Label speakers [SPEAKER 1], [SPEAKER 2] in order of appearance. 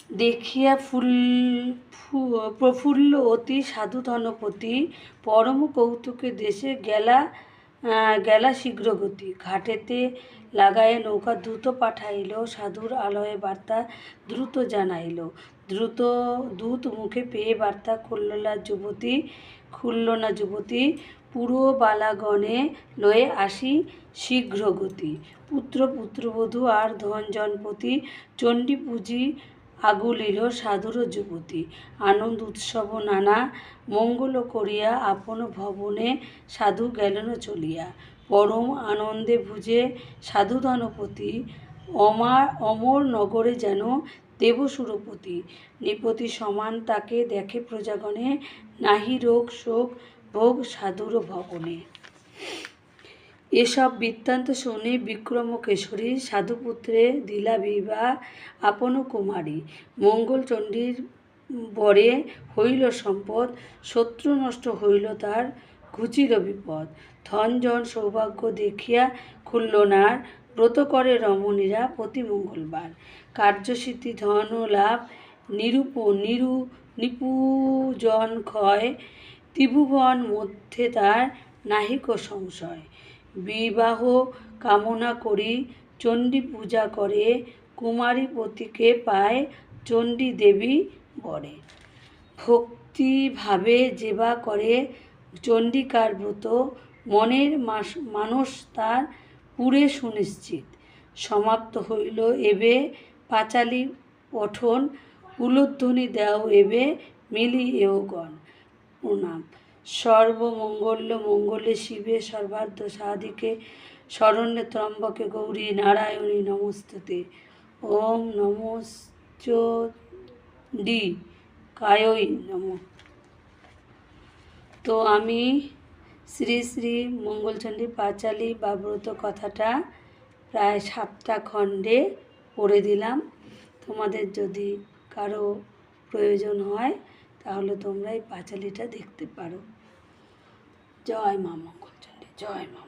[SPEAKER 1] দেখিয়া প্রফুল্ল অতি সাধু ধনপতি পরম কৌতুকে দেশে গেলা শীঘ্রগতি। ঘাটেতে লাগাইয়া নৌকা দ্রুত পাঠাইল, সাধুর আলয়ে বার্তা দ্রুত জানাইল। দূত মুখে পেয়ে বার্তা খুলল না যুবতী, পুরবালাগণে লয়ে আসি শীঘ্রগতি। পুত্রবধূ আর ধন জনপতি, চণ্ডী পুঁজি আগুলিল সাধুর যুবতী। আনন্দ উৎসব নানা মঙ্গল করিয়া আপন ভবনে সাধু গেলেন চলিয়া। পরম আনন্দে ভুজে সাধু ধনপতি, অমর নগরে যেন দেবসুরপতি। নৃপতি সমান তাকে দেখে প্রজাগণে, নাহি রোগ শোক ভোগ সাধুর ভবনে। এসব বৃত্তান্ত শুনে বিক্রমকেশরী সাধুপুত্রে দিলা বিবাহ আপন কুমারী। মঙ্গলচণ্ডীর বরে হইল সম্পদ, শত্রু নষ্ট হইল তার, ঘুচিল বিপদ। ধন জন সৌভাগ্য দেখিয়া খুলল নার, ব্রত করে রমণীরা প্রতি মঙ্গলবার। কার্যসিদ্ধি ধন লাভ নিপুজন ক্ষয়, ত্রিভুবন মধ্যে তার নাহিক সংশয়। বিবাহ কামনা করি চণ্ডী পূজা করে, কুমারী পতিকে পায় চণ্ডী দেবী বরে। ভক্তিভাবে যেবা করে চণ্ডিকার ব্রত, মনের মানস তার পুরে সুনিশ্চিত। সমাপ্ত হইল এবে পাঁচালী পঠন, উলুধ্বনি দেও এবে মিলিয়েও গণ। প্রণাম। সর্বমঙ্গলে শিবে সর্বার্থ সাধিকে, শরণ্যে ত্র্যম্বকে গৌরী নারায়ণী নমস্তুতে। ওম নমশ্চণ্ডী কায়ৈ নমঃ। তো আমি শ্রী শ্রী মঙ্গলচণ্ডী পাঁচালী বা ব্রত কথাটা প্রায় 7টা খণ্ডে পড়ে দিলাম। তোমাদের যদি কারো প্রয়োজন হয় তাহলে তোমরা এই পাঁচালীটা দেখতে পারো। জয় মা মঙ্গলচণ্ডী, জয় মা।